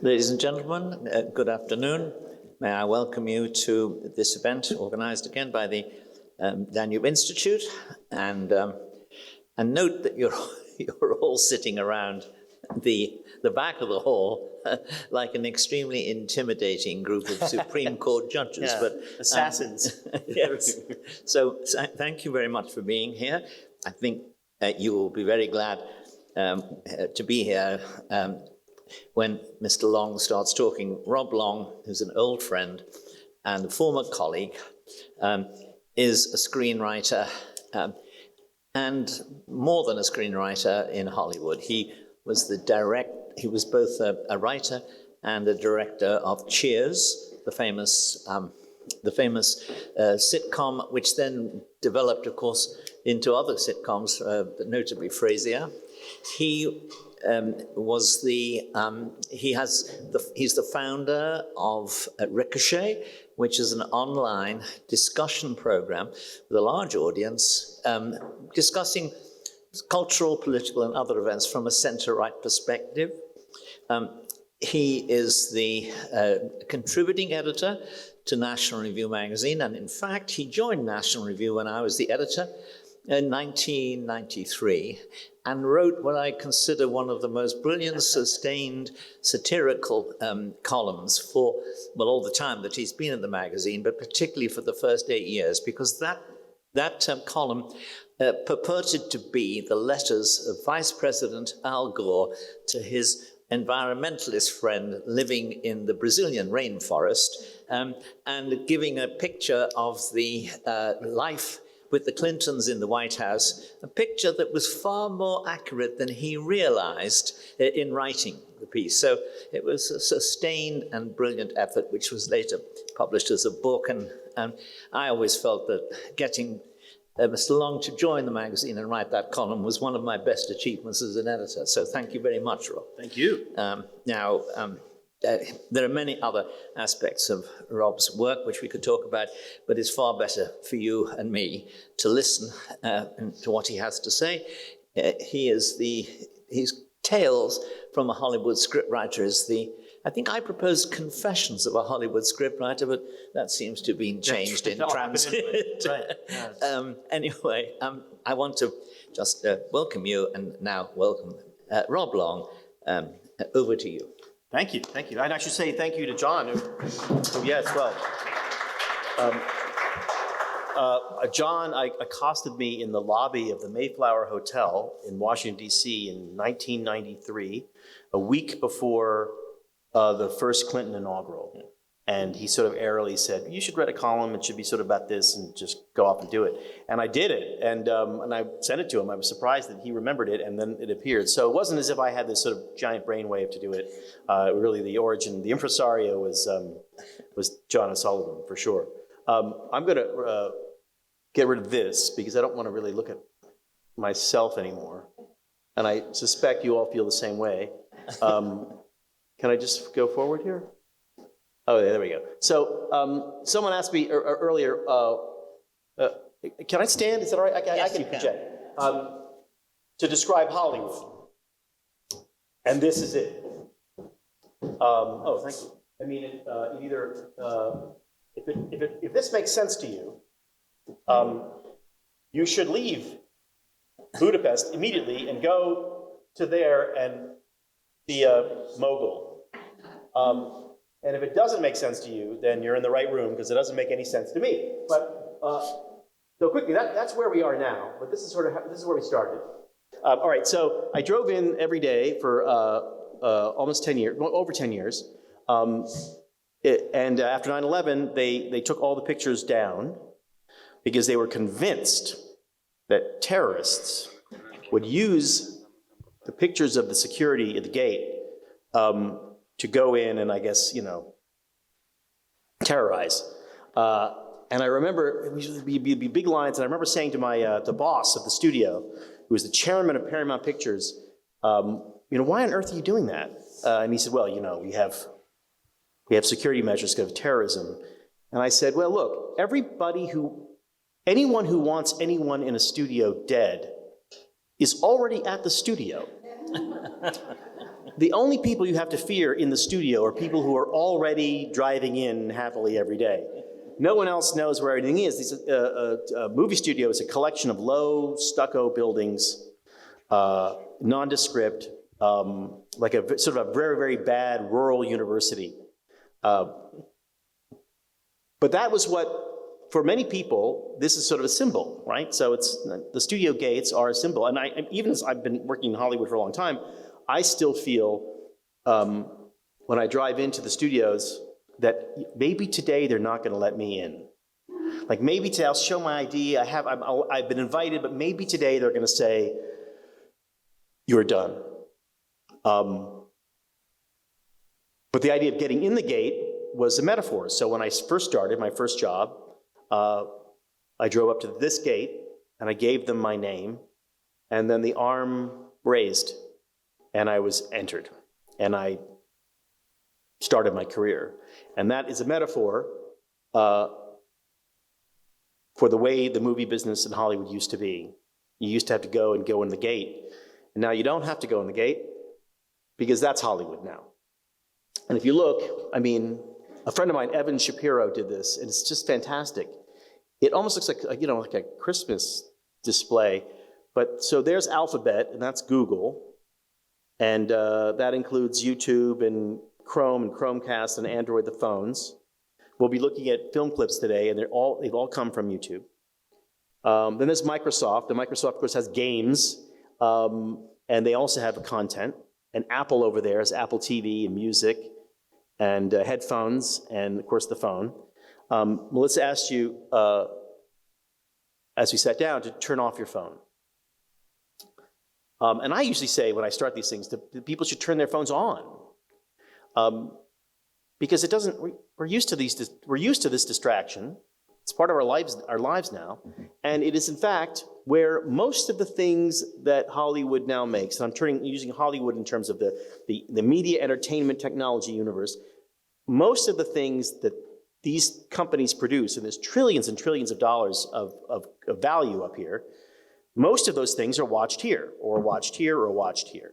Ladies and gentlemen, good afternoon. May I welcome you to this event organized again by the Danube Institute, and note that you're all sitting around the back of the hall like an extremely intimidating group of Supreme Court judges. Yeah, but assassins. Yes. So thank you very much for being here. I think you will be very glad to be here when Mr. Long starts talking. Rob Long, who's an old friend and a former colleague, is a screenwriter, and more than a screenwriter in Hollywood. He was both a writer and a director of Cheers, the famous sitcom, which then developed, of course, into other sitcoms, notably Frasier. He's the founder of Ricochet, which is an online discussion program with a large audience, discussing cultural, political, and other events from a center-right perspective. He is the contributing editor to National Review magazine, and in fact, he joined National Review when I was the editor in 1993, and wrote what I consider one of the most brilliant, sustained, satirical columns for, well, all the time that he's been in the magazine, but particularly for the first 8 years, because that column purported to be the letters of Vice President Al Gore to his environmentalist friend living in the Brazilian rainforest, and giving a picture of the life with the Clintons in the White House, a picture that was far more accurate than he realized in writing the piece. So it was a sustained and brilliant effort, which was later published as a book. And I always felt that getting Mr. Long to join the magazine and write that column was one of my best achievements as an editor. So thank you very much, Rob. Thank you. There are many other aspects of Rob's work which we could talk about, but it's far better for you and me to listen to what he has to say. His Tales from a Hollywood Scriptwriter I think I proposed Confessions of a Hollywood Scriptwriter, but that seems to have been changed in transit. Right. Yes. Anyway, I want to just welcome you, and now welcome Rob Long. Over to you. Thank you. And I should say thank you to John, who yes, well. John accosted me in the lobby of the Mayflower Hotel in Washington, D.C. in 1993, a week before the first Clinton inaugural. And he sort of airily said, you should write a column, it should be sort of about this, and just go off and do it. And I did it, and I sent it to him. I was surprised that he remembered it, and then it appeared. So it wasn't as if I had this sort of giant brainwave to do it. Really, the origin, the impresario was John O'Sullivan, for sure. I'm going to get rid of this, because I don't want to really look at myself anymore. And I suspect you all feel the same way. Can I just go forward here? Oh, yeah, there we go. So someone asked me earlier, can I stand? Is that all right? Yes, I can project. To describe Hollywood. And this is it. Oh, thank you. I mean, it either, if this makes sense to you, you should leave Budapest immediately and go to there and be a mogul. And if it doesn't make sense to you, then you're in the right room, because it doesn't make any sense to me. But so quickly, that's where we are now. But this is this is where we started. All right, so I drove in every day for almost 10 years, well, over 10 years. And after 9/11, they took all the pictures down because they were convinced that terrorists would use the pictures of the security at the gate to go in and, I guess, terrorize. And I remember it would be big lines, and I remember saying to my the boss of the studio, who was the chairman of Paramount Pictures, why on earth are you doing that? And he said, well, we have security measures because of terrorism. And I said, well, look, anyone who wants anyone in a studio dead is already at the studio. the only people you have to fear in the studio are people who are already driving in happily every day. No one else knows where everything is. A movie studio is a collection of low stucco buildings, nondescript, like a sort of a very, very bad rural university. But that was what, for many people, this is sort of a symbol, right? So it's, the studio gates are a symbol. And even as I've been working in Hollywood for a long time, I still feel when I drive into the studios that maybe today they're not going to let me in. Like maybe today I'll show my ID, I've been invited, but maybe today they're going to say, you're done. But the idea of getting in the gate was a metaphor. So when I first started, my first job, I drove up to this gate and I gave them my name, and then the arm raised and I was entered and I started my career. And that is a metaphor for the way the movie business in Hollywood used to be. You used to have to go in the gate. And now you don't have to go in the gate because that's Hollywood now. And if you look, I mean, a friend of mine, Evan Shapiro, did this, and it's just fantastic. It almost looks like, like a Christmas display. But so there's Alphabet, and that's Google. And that includes YouTube and Chrome and Chromecast and Android, the phones. We'll be looking at film clips today, and they've all come from YouTube. Then there's Microsoft. And Microsoft, of course, has games, and they also have content. And Apple over there is Apple TV and music and headphones and, of course, the phone. Melissa asked you, as we sat down, to turn off your phone. And I usually say when I start these things that people should turn their phones on. Because it doesn't, we're used to this distraction. It's part of our lives now. And it is, in fact, where most of the things that Hollywood now makes, and I'm using Hollywood in terms of the media entertainment technology universe, most of the things that these companies produce, and there's trillions and trillions of dollars of value up here, most of those things are watched here, or watched here, or watched here.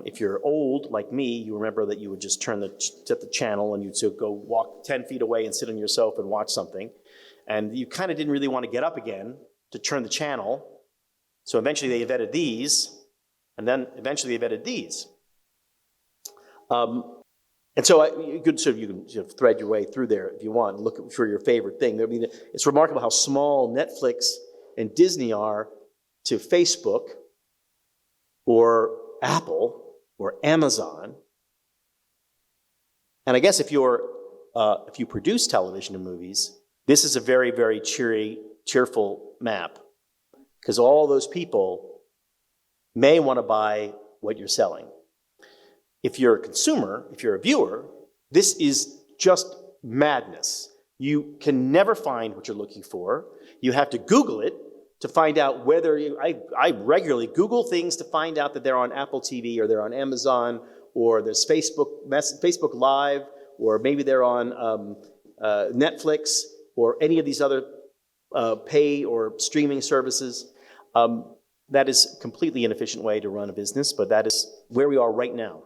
If you're old, like me, you remember that you would just set the channel and you'd go walk 10 feet away and sit on your sofa and watch something. And you kind of didn't really want to get up again to turn the channel. So eventually they invented these, and then eventually they invented these. And so you can thread your way through there if you want, and look for your favorite thing. I mean, it's remarkable how small Netflix and Disney are to Facebook or Apple or Amazon. And I guess if you produce television and movies, this is a very, very cheerful map, because all those people may want to buy what you're selling. If you're a consumer, if you're a viewer, this is just madness. You can never find what you're looking for. You have to Google it to find out whether I regularly Google things to find out that they're on Apple TV, or they're on Amazon, or there's Facebook Live, or maybe they're on Netflix, or any of these other pay or streaming services. That is a completely inefficient way to run a business, but that is where we are right now.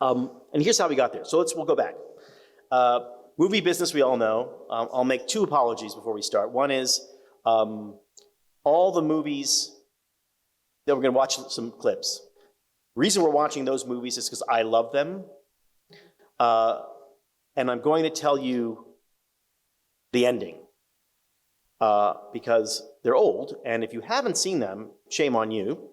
And here's how we got there. So we'll go back. Movie business, we all know. I'll make two apologies before we start. One is all the movies that we're going to watch some clips. The reason we're watching those movies is because I love them. And I'm going to tell you the ending. Because they're old, and if you haven't seen them, shame on you.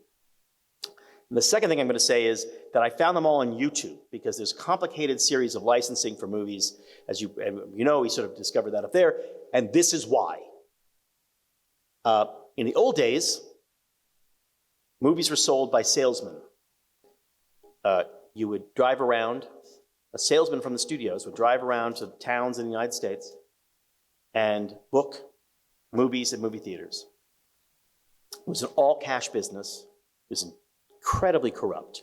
And the second thing I'm going to say is that I found them all on YouTube, because there's a complicated series of licensing for movies. As you know, we sort of discovered that up there, and this is why. In the old days, movies were sold by salesmen. You would drive around, a salesman from the studios would drive around to towns in the United States and book movies at movie theaters. It was an all-cash business. It was incredibly corrupt.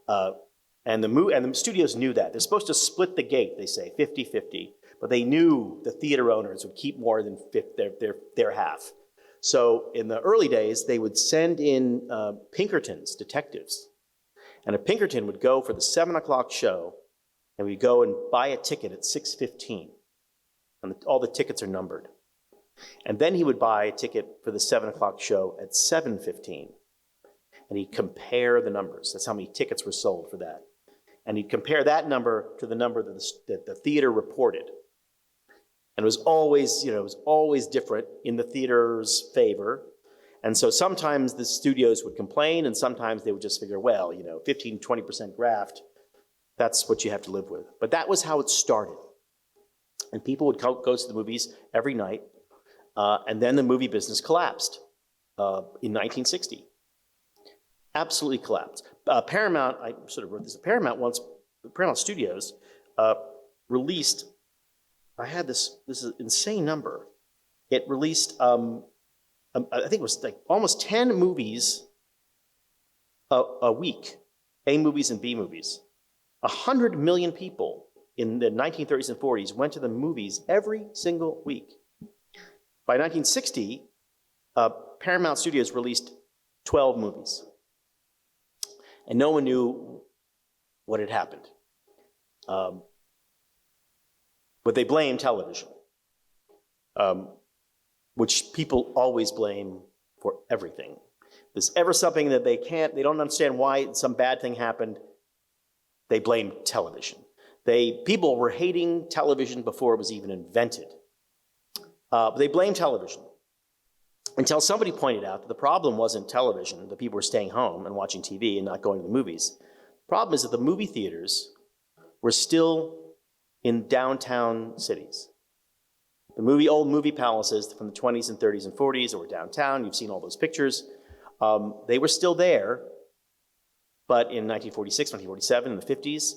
And the studios knew that. They're supposed to split the gate, they say, 50-50. But they knew the theater owners would keep more than their half. So in the early days, they would send in Pinkertons, detectives, And a Pinkerton would go for the 7 o'clock show, and we'd go and buy a ticket at 6:15. And all the tickets are numbered. And then he would buy a ticket for the 7 o'clock show at 7:15. And he'd compare the numbers. That's how many tickets were sold for that. And he'd compare that number to the number that the theater reported. And it was always different in the theater's favor. And so sometimes the studios would complain, and sometimes they would just figure, well, 15, 20% graft, that's what you have to live with. But that was how it started. And people would go to the movies every night, and then the movie business collapsed in 1960. Absolutely collapsed. Paramount, I sort of wrote this, Paramount Studios released, I had this is an insane number. It released, I think it was like almost 10 movies a week, A movies and B movies. 100 million people in the 1930s and 40s went to the movies every single week. By 1960, Paramount Studios released 12 movies. And no one knew what had happened. But they blamed television, which people always blame for everything. If there's ever something that they don't understand why some bad thing happened, they blame television. People were hating television before it was even invented. But they blamed television until somebody pointed out that the problem wasn't television, that people were staying home and watching TV and not going to the movies. The problem is that the movie theaters were still in downtown cities. The old movie palaces from the 20s and 30s and 40s that were downtown, you've seen all those pictures, they were still there, but in 1946, 1947, in the 50s,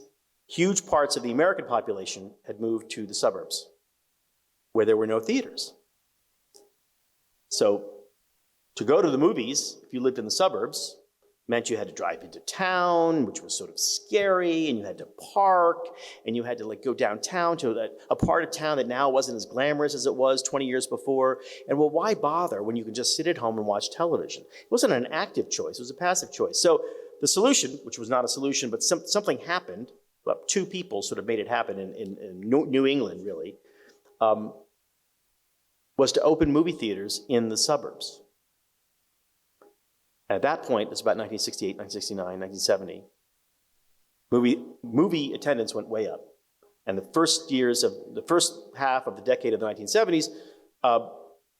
huge parts of the American population had moved to the suburbs, where there were no theaters. So to go to the movies, if you lived in the suburbs, meant you had to drive into town, which was sort of scary, and you had to park, and you had to go downtown to a part of town that now wasn't as glamorous as it was 20 years before. And well, why bother when you can just sit at home and watch television? It wasn't an active choice, it was a passive choice. So the solution, which was not a solution, but something happened, well, two people sort of made it happen in New England, really, was to open movie theaters in the suburbs. At that point, it's about 1968, 1969, 1970, movie attendance went way up. And the first half of the decade of the 1970s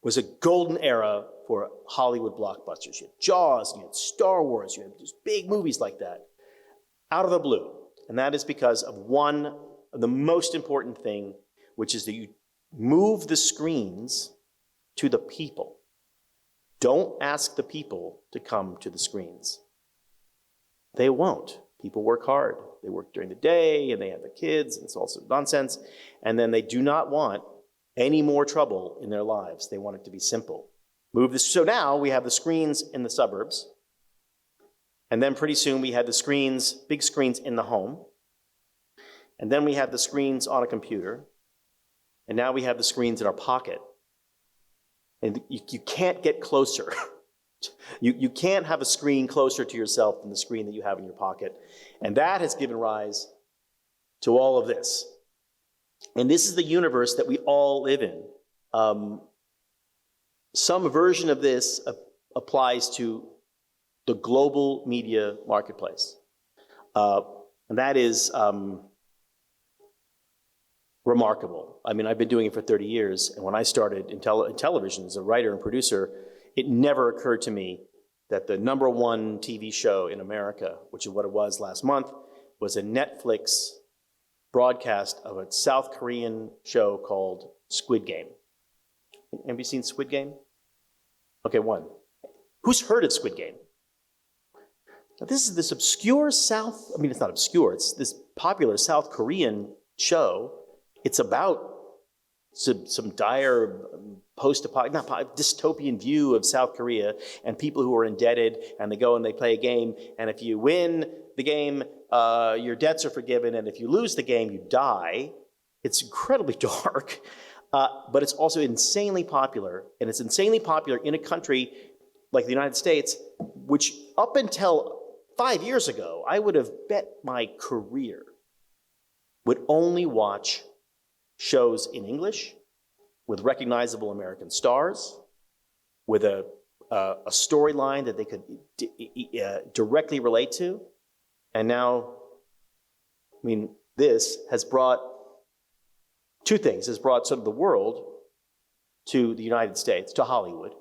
was a golden era for Hollywood blockbusters. You had Jaws, you had Star Wars, you had just big movies like that, out of the blue. And that is because of the most important thing, which is that you move the screens to the people. Don't ask the people to come to the screens. They won't. People work hard. They work during the day, and they have the kids, and it's also nonsense. And then they do not want any more trouble in their lives. They want it to be simple. So now we have the screens in the suburbs, and then pretty soon we had the screens, big screens in the home, and then we have the screens on a computer, and now we have the screens in our pocket. And you can't get closer. You can't have a screen closer to yourself than the screen that you have in your pocket. And that has given rise to all of this. And this is the universe that we all live in. Some version of this applies to the global media marketplace. And that is remarkable. I mean, I've been doing it for 30 years, and when I started in television as a writer and producer, it never occurred to me that the #1 TV show in America, which is what it was last month, was a Netflix broadcast of a South Korean show called Squid Game. Have you seen Squid Game? Okay, one. Who's heard of Squid Game? Now, this is this obscure it's not obscure, it's this popular South Korean show. It's about some dire dystopian view of South Korea and people who are indebted, and they go and they play a game, and if you win the game, your debts are forgiven, and if you lose the game, you die. It's incredibly dark, but it's also insanely popular, and it's insanely popular in a country like the United States, which up until 5 years ago, I would have bet my career would only watch shows in English with recognizable American stars, with a storyline that they could directly relate to. And now, I mean, this has brought two things. It's brought sort of the world to the United States, to Hollywood,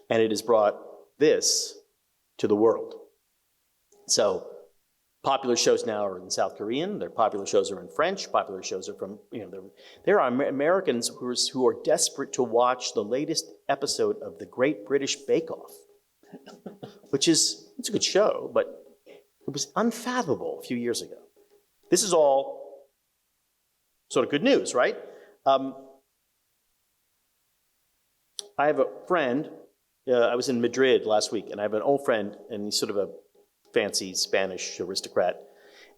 and it has brought this to the world. So popular shows now are in South Korean, their popular shows are in French, popular shows are from, there are Americans who are desperate to watch the latest episode of The Great British Bake Off, it's a good show, but it was unfathomable a few years ago. This is all sort of good news, right? I have a friend, I was in Madrid last week, and I have an old friend, and he's sort of a fancy Spanish aristocrat.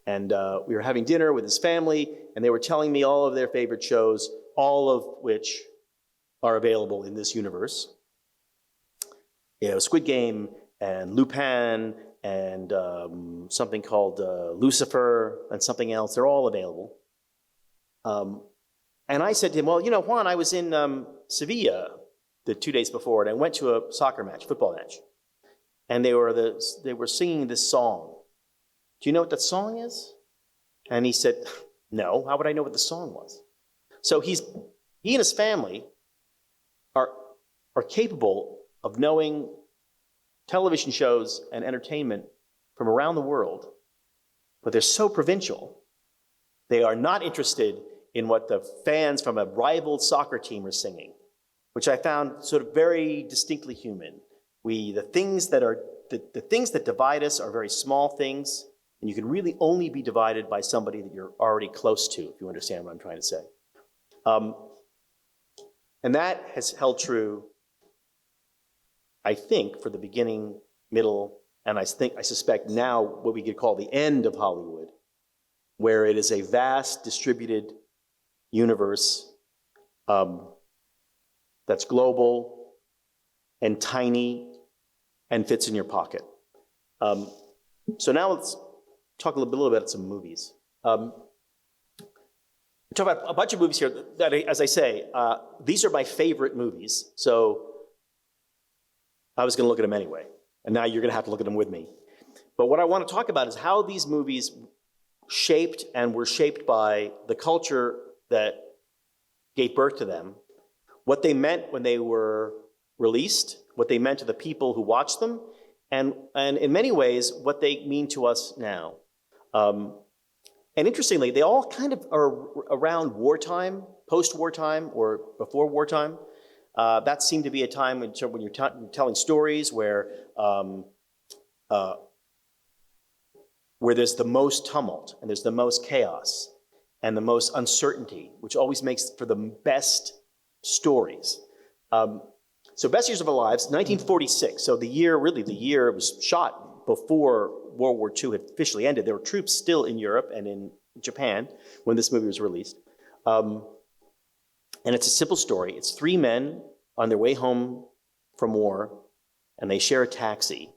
And we were having dinner with his family, and they were telling me all of their favorite shows, all of which are available in this universe. Squid Game, and Lupin, and something called Lucifer, and something else. They're all available. And I said to him, well, Juan, I was in Sevilla the 2 days before, and I went to a football match. And they were singing this song. Do you know what that song is? And he said, no, how would I know what the song was? So he and his family are capable of knowing television shows and entertainment from around the world, but they're so provincial. They are not interested in what the fans from a rival soccer team are singing, which I found sort of very distinctly human. The things that divide us are very small things, and you can really only be divided by somebody that you're already close to, if you understand what I'm trying to say. And that has held true, I think, for the beginning, middle, and I suspect now what we could call the end of Hollywood, where it is a vast distributed universe that's global and tiny and fits in your pocket. So now let's talk a little bit about some movies. We'll talk about a bunch of movies here that, as I say, these are my favorite movies. So I was going to look at them anyway, and now you're going to have to look at them with me. But what I want to talk about is how these movies were shaped by the culture that gave birth to them, what they meant when they were released, what they meant to the people who watched them, and in many ways, what they mean to us now. And interestingly, they all kind of are around wartime, post-wartime, or before wartime. That seemed to be a time when you're telling stories where there's the most tumult, and there's the most chaos, and the most uncertainty, which always makes for the best stories. So Best Years of Our Lives, 1946. So the year it was shot before World War II had officially ended. There were troops still in Europe and in Japan when this movie was released. And it's a simple story. It's three men on their way home from war, and they share a taxi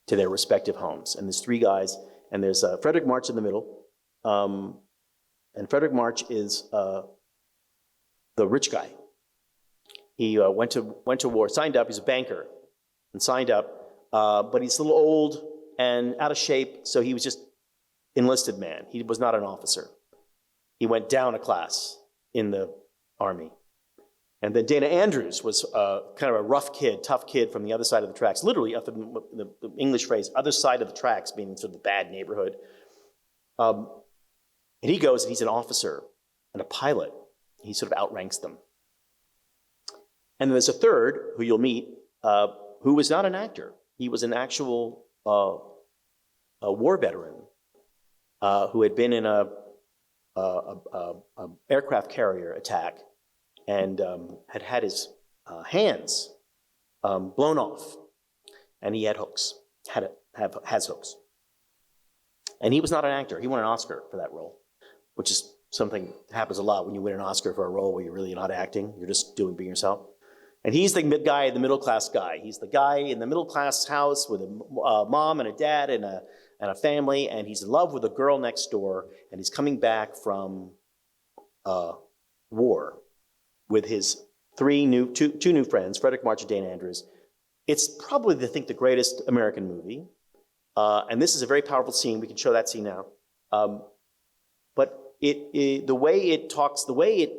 to their respective homes. And there's three guys, and there's Frederick March in the middle. And Frederick March is the rich guy. He went to war, signed up. He's a banker, and signed up. But he's a little old and out of shape, so he was just enlisted man. He was not an officer. He went down a class in the army. And then Dana Andrews was kind of a rough kid, tough kid from the other side of the tracks. Literally, the English phrase, other side of the tracks, meaning sort of the bad neighborhood. And he goes, and he's an officer and a pilot. He sort of outranks them. And then there's a third, who you'll meet, who was not an actor. He was an actual a war veteran who had been in a aircraft carrier attack and had his hands blown off, and he had hooks, has hooks. And he was not an actor. He won an Oscar for that role, which is something that happens a lot when you win an Oscar for a role where you're really not acting. You're just being yourself. And he's the guy, the middle-class guy. He's the guy in the middle-class house with a mom and a dad and a family, and he's in love with a girl next door, and he's coming back from war with his two new friends, Frederick March and Dana Andrews. It's probably, I think, the greatest American movie. And this is a very powerful scene. We can show that scene now. But the way it talks, the way it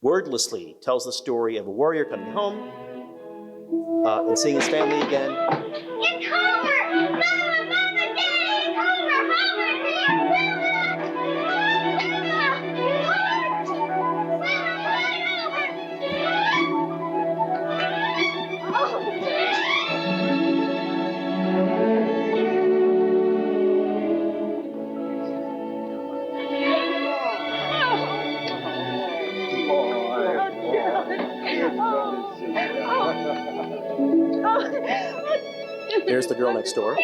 wordlessly tells the story of a warrior coming home and seeing his family again. It's Homer! Mama, Mama, Daddy! Homer! There's the girl next door.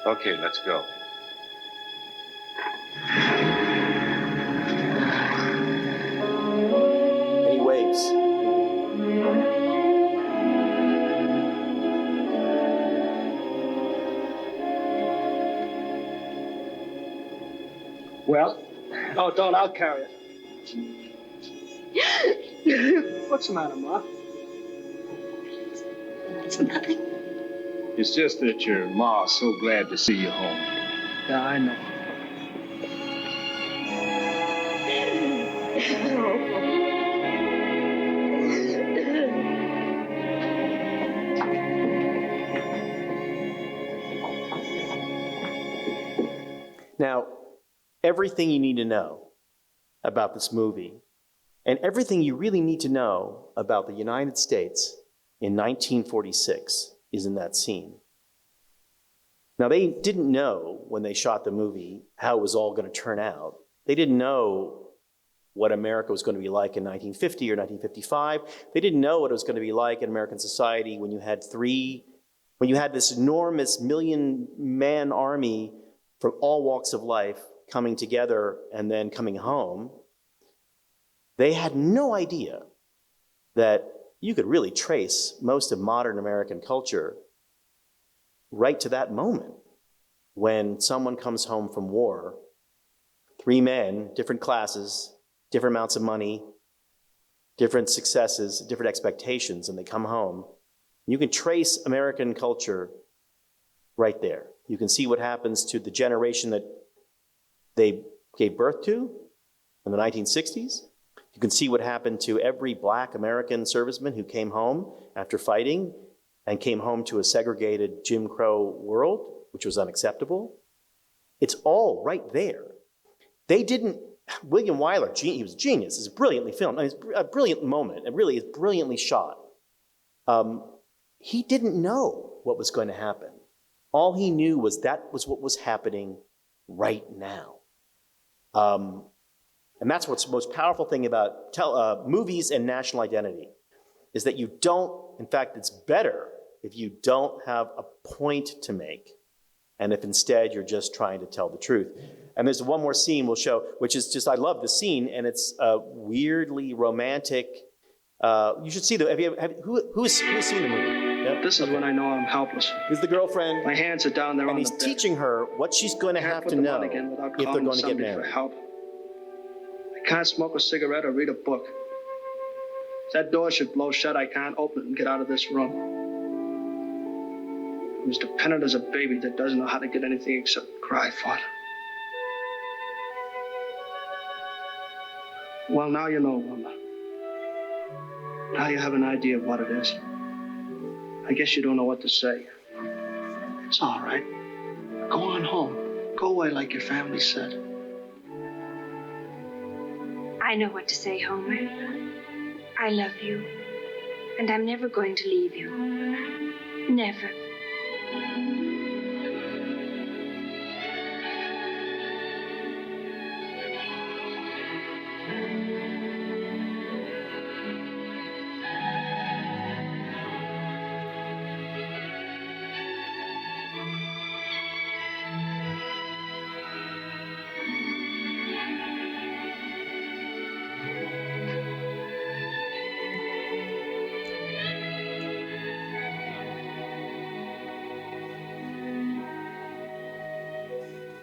Okay, let's go. And he waves. Well, oh, don't, I'll carry it. What's the matter, Ma? It's nothing. It's just that your ma's so glad to see you home. Yeah, I know. Now, everything you need to know about this movie, and everything you really need to know about the United States in 1946 is in that scene. Now, they didn't know when they shot the movie how it was all going to turn out. They didn't know what America was going to be like in 1950 or 1955. They didn't know what it was going to be like in American society when you had this enormous million-man army from all walks of life coming together and then coming home. They had no idea that you could really trace most of modern American culture right to that moment when someone comes home from war, 3 men, different classes, different amounts of money, different successes, different expectations, and they come home. You can trace American culture right there. You can see what happens to the generation that they gave birth to in the 1960s. You can see what happened to every Black American serviceman who came home after fighting and came home to a segregated Jim Crow world, which was unacceptable. It's all right there. They didn't, William Wyler, he was a genius. It's brilliantly filmed. I mean, it's a brilliant moment. It really is brilliantly shot. He didn't know what was going to happen. All he knew was that was what was happening right now. And that's what's the most powerful thing about movies and national identity, is that you don't, in fact, it's better if you don't have a point to make, and if instead you're just trying to tell the truth. And there's one more scene we'll show, which is just, I love the scene, and it's weirdly romantic. You should see who's seen the movie? Yep. This is when I know I'm helpless. This is the girlfriend. My hands are down there and on he's the bed. teaching her what she's going to have to know if they're going to get married. For help. I can't smoke a cigarette or read a book. If that door should blow shut, I can't open it and get out of this room. I'm as dependent as a baby that doesn't know how to get anything except cry for it. Well, now you know, Wilma. Now you have an idea of what it is. I guess you don't know what to say. It's all right. Go on home. Go away like your family said. I know what to say, Homer. I love you. And I'm never going to leave you. Never.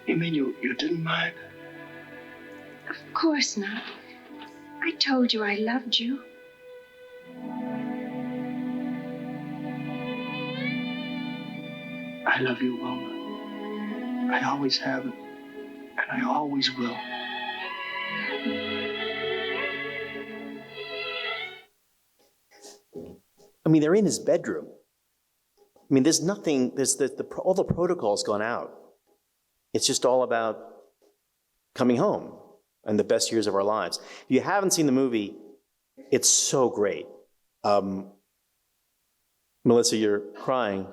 You mean you didn't mind? Of course not. I told you I loved you. I love you, Wilma. I always have, and I always will. I mean, they're in his bedroom. I mean, there's nothing, all the protocol's gone out. It's just all about coming home and the best years of our lives. If you haven't seen the movie, it's so great. Melissa, you're crying.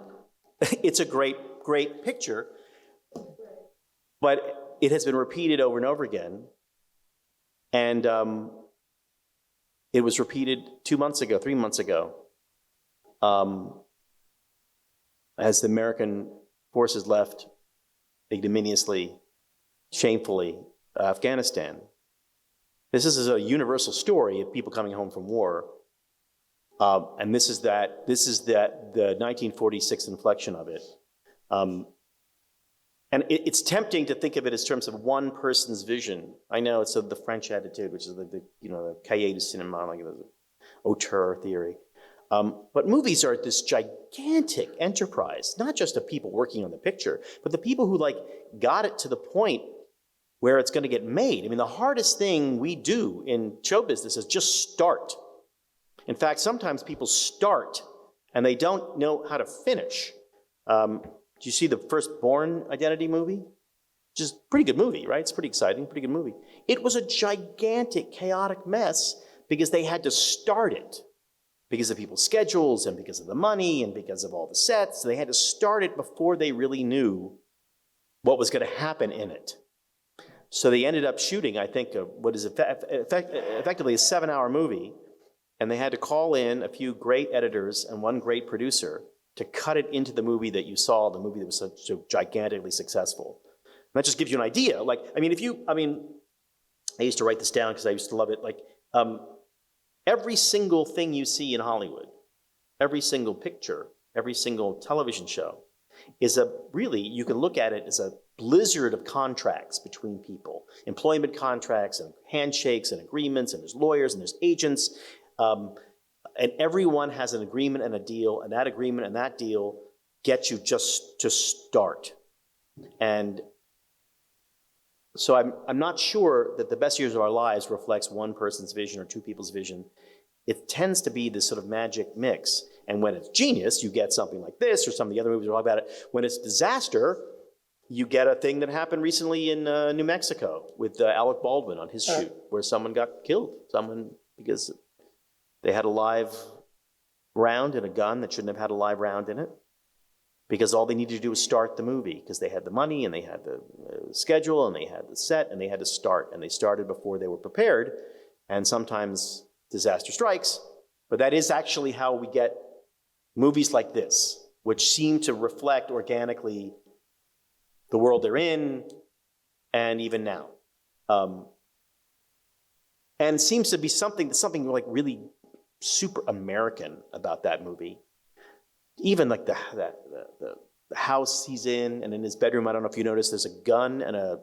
It's a great, great picture, but it has been repeated over and over again. And it was repeated 3 months ago, as the American forces left ignominiously, shamefully, Afghanistan. This is a universal story of people coming home from war. And this is the 1946 inflection of it. And it's tempting to think of it as terms of one person's vision. I know it's the French attitude, which is the cahier du cinéma, like the auteur theory. But movies are this gigantic enterprise, not just of people working on the picture, but the people who got it to the point where it's going to get made. I mean, the hardest thing we do in show business is just start. In fact, sometimes people start and they don't know how to finish. Do you see the first Bourne Identity movie? Just pretty good movie, right? It's pretty exciting, pretty good movie. It was a gigantic, chaotic mess because they had to start it. Because of people's schedules and because of the money and because of all the sets. They had to start it before they really knew what was going to happen in it. So they ended up shooting, I think, what is effectively a 7-hour movie. And they had to call in a few great editors and one great producer to cut it into the movie that you saw, the movie that was so gigantically successful. And that just gives you an idea. I used to write this down because I used to love it. Every single thing you see in Hollywood, every single picture, every single television show is you can look at it as a blizzard of contracts between people. Employment contracts and handshakes and agreements, and there's lawyers and there's agents. And everyone has an agreement and a deal, and that agreement and that deal gets you just to start. And so I'm not sure that the best years of our lives reflects one person's vision or two people's vision. It tends to be this sort of magic mix. And when it's genius, you get something like this, or some of the other movies are all about it. When it's disaster, you get a thing that happened recently in New Mexico with Alec Baldwin on his shoot, where someone got killed. Because they had a live round in a gun that shouldn't have had a live round in it. Because all they needed to do was start the movie, because they had the money and they had the schedule and they had the set and they had to start. And they started before they were prepared. And sometimes disaster strikes. But that is actually how we get movies like this, which seem to reflect organically the world they're in and even now. And seems to be something really super American about that movie. Even the house he's in, and in his bedroom, I don't know if you noticed, there's a gun and a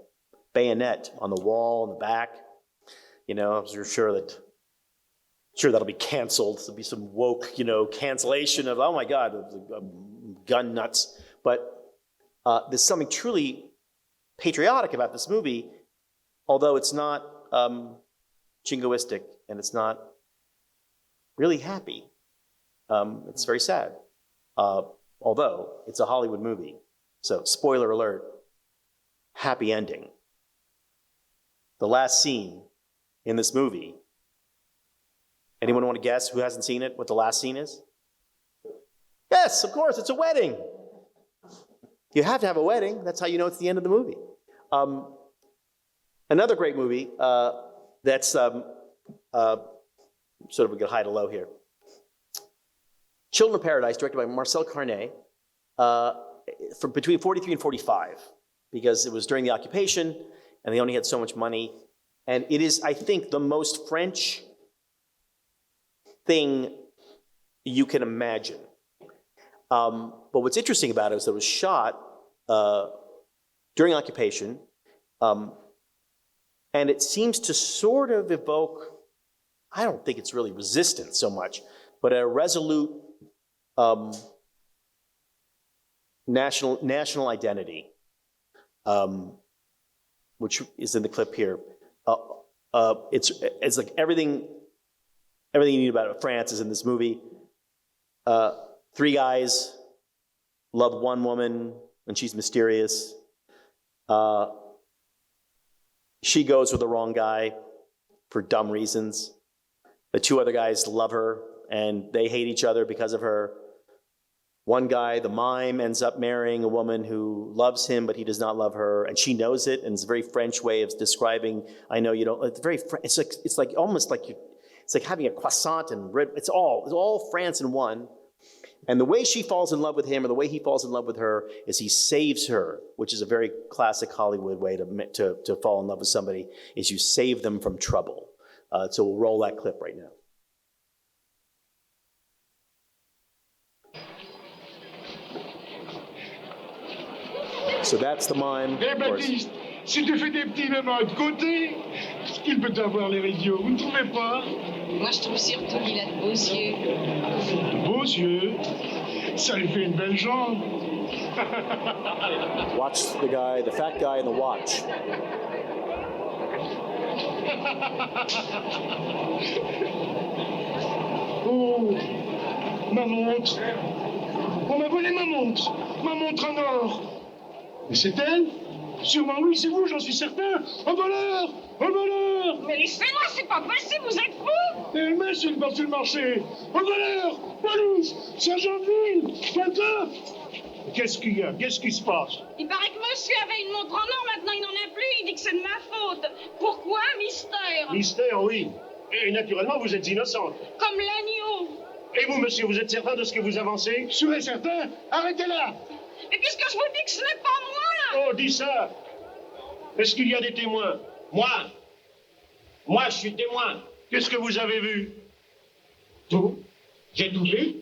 bayonet on the wall in the back. I'm sure that'll be canceled. There'll be some woke, cancellation of, oh my God, gun nuts. But there's something truly patriotic about this movie, although it's not jingoistic and it's not really happy. It's very sad. Although it's a Hollywood movie. So, spoiler alert, happy ending. The last scene in this movie Anyone want to guess who hasn't seen it, what the last scene is? Yes, of course, it's a wedding. You have to have a wedding. That's how you know it's the end of the movie. Another great movie that's sort of, we could hide a low here. Children of Paradise, directed by Marcel Carné, for between 43 and 45, because it was during the occupation and they only had so much money. And it is, I think, the most French thing you can imagine. But what's interesting about it is that it was shot during occupation, and it seems to sort of evoke, I don't think it's really resistance so much, but a resolute national identity, which is in the clip here. It's like everything you need about France is in this movie. Three guys love one woman, and she's mysterious. She goes with the wrong guy for dumb reasons. The two other guys love her, and they hate each other because of her. One guy, the mime, ends up marrying a woman who loves him, but he does not love her, and she knows it. And it's a very French way of describing. I know you don't. It's very. It's like almost like you. It's like having a croissant and bread. It's all France in one. And the way she falls in love with him, or the way he falls in love with her, is he saves her, which is a very classic Hollywood way to fall in love with somebody. Is you save them from trouble. So we'll roll that clip right now. So that's the mime. Eh, Baptiste, si tu fais des petits moments de côté, qu'il peut avoir les idiots, vous ne trouvez pas? Moi, je trouve surtout qu'il a de beaux yeux. De beaux yeux, ça lui fait une belle jambe. Watch the guy, the fat guy in the watch. Oh, ma montre. On m'a volé ma montre en or. Mais c'est elle? Sûrement oui, c'est vous, j'en suis certain. Un voleur! Un voleur! Mais laissez-moi, c'est pas possible, vous êtes fous! Et elle met sur le marché. Un voleur! Police! Sergent de ville! Quelqu'un! Qu'est-ce qu'il y a? Qu'est-ce qui se passe? Il paraît que monsieur avait une montre en or, maintenant il n'en a plus, il dit que c'est de ma faute. Pourquoi? Mystère. Mystère, oui. Et naturellement, vous êtes innocente. Comme l'agneau. Et vous, monsieur, vous êtes certain de ce que vous avancez? Sûr et certain? Arrêtez-la! Mais puisque je vous dis que ce n'est pas moi! Oh, dis ça! Est-ce qu'il y a des témoins? Moi, je suis témoin. Qu'est-ce que vous avez vu? Tout. J'ai tout vu.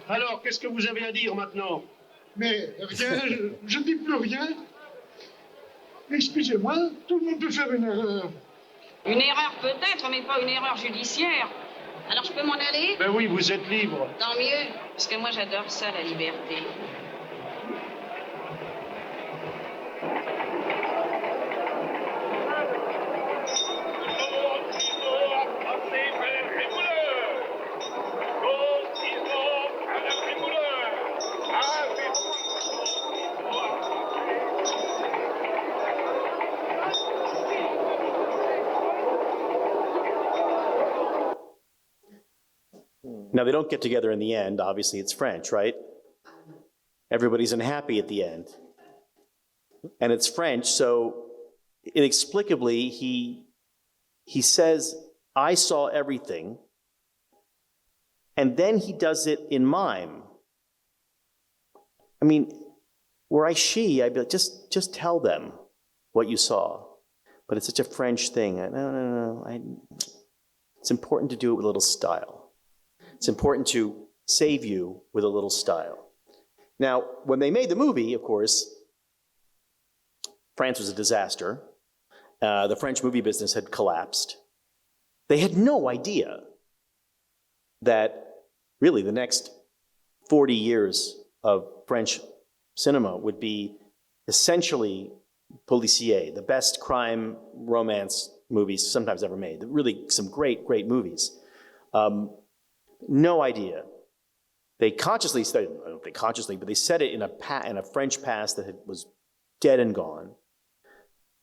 Alors, qu'est-ce que vous avez à dire maintenant? Mais rien, je ne dis plus rien. Excusez-moi, tout le monde peut faire une erreur. Une erreur peut-être, mais pas une erreur judiciaire. Alors je peux m'en aller? Ben oui, vous êtes libre. Tant mieux, parce que moi j'adore ça, la liberté. Now, they don't get together in the end. Obviously, it's French, right? Everybody's unhappy at the end. And it's French, so inexplicably, he says, I saw everything, and then he does it in mime. I mean, were I she, I'd be like, just tell them what you saw. But it's such a French thing. No. It's important to do it with a little style. It's important to save you with a little style. Now, when they made the movie, of course, France was a disaster. The French movie business had collapsed. They had no idea that really the next 40 years of French cinema would be essentially policier, the best crime romance movies sometimes ever made. Really some great, great movies. No idea. They consciously said, I don't know if they consciously, but they said it in a French past that was dead and gone.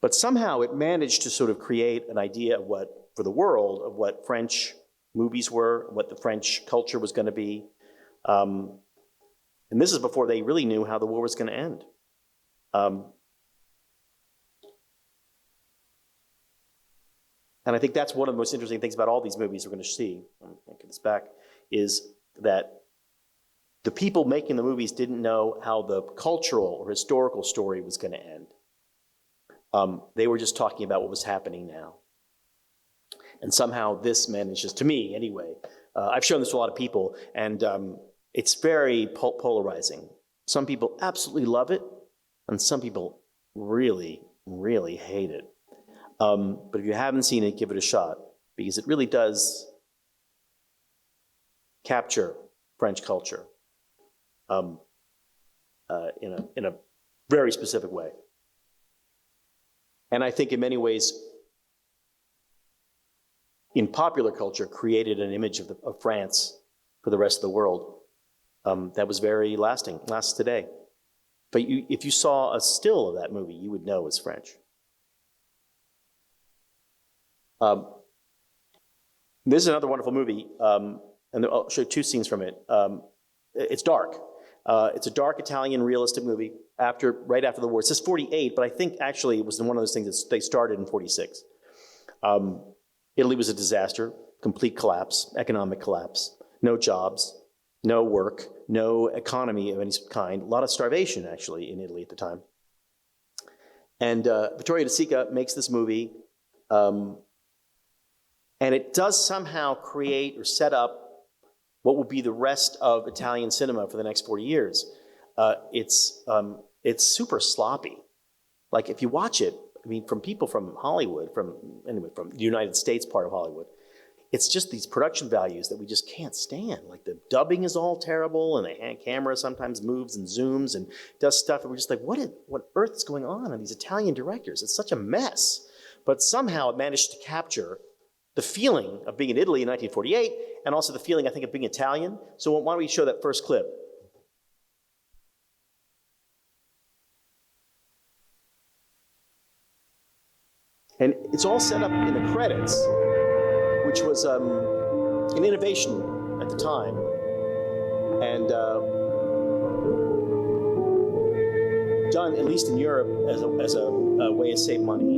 But somehow it managed to sort of create an idea of what, for the world, of what French movies were, what the French culture was going to be. And this is before they really knew how the war was going to end. And I think that's one of the most interesting things about all these movies we're going to see. I'll get this back. Is that the people making the movies didn't know how the cultural or historical story was going to end. They were just talking about what was happening now. And somehow this manages, to me anyway, I've shown this to a lot of people, and it's very polarizing. Some people absolutely love it, and some people really, really hate it. But if you haven't seen it, give it a shot, because it really does capture French culture in a very specific way. And I think in many ways, in popular culture, created an image of France for the rest of the world that was very lasting, lasts today. But if you saw a still of that movie, you would know it's French. This is another wonderful movie, and I'll show you two scenes from it. It's dark. It's a dark Italian realistic movie right after the war. It says 48, but I think actually it was one of those things that they started in 46. Italy was a disaster, complete collapse, economic collapse, no jobs, no work, no economy of any kind, a lot of starvation actually in Italy at the time. And Vittorio De Sica makes this movie, and it does somehow create or set up what will be the rest of Italian cinema for the next 40 years. It's super sloppy. Like if you watch it, I mean, from people from Hollywood, from the United States part of Hollywood, it's just these production values that we just can't stand. Like the dubbing is all terrible, and the camera sometimes moves and zooms and does stuff, and we're just like, what earth is going on these Italian directors? It's such a mess. But somehow it managed to capture the feeling of being in Italy in 1948, and also the feeling, I think, of being Italian. So why don't we show that first clip? And it's all set up in the credits, which was an innovation at the time. And done, at least in Europe, as a way to save money.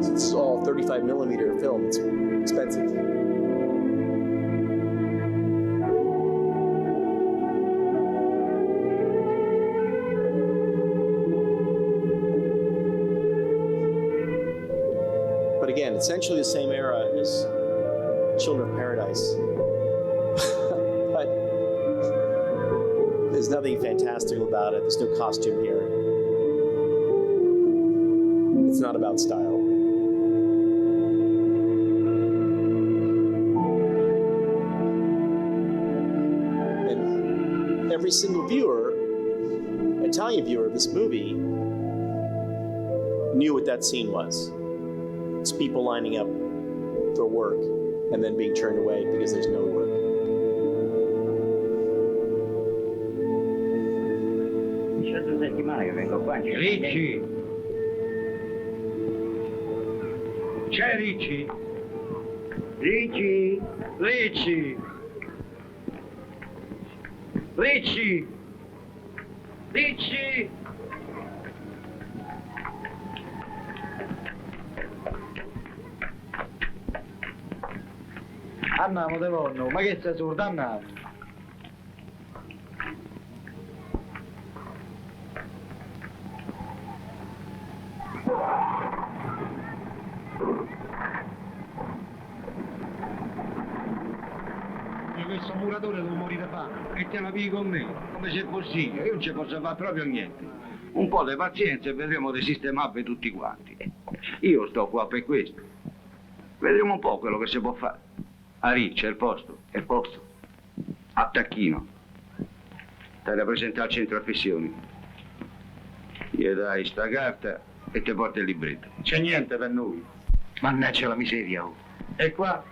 This is all 35 millimeter film. It's expensive. again, essentially the same era as Children of Paradise. But there's nothing fantastical about it. There's no costume here. It's not about style. And every single viewer, Italian viewer of this movie, knew what that scene was. It's people lining up for work and then being turned away because there's no work. Ricci! C'è Ricci? Ricci! Ricci! Ricci! Ricci! Andiamo de nonno, ma che sei sordo, andiamo. Questo muratore devo morire fame e te la pigli con me, come se possibile, io non ci posso fare proprio niente. Un po' di pazienza e vedremo di sistemarvi tutti quanti. Io sto qua per questo. Vedremo un po' quello che si può fare. A Ricci, è il posto, è il posto. A Tacchino. Stai da presentare al centro affissioni. Gli dai sta carta e ti porta il libretto. C'è niente per noi. Mannaggia la miseria, oh. E qua?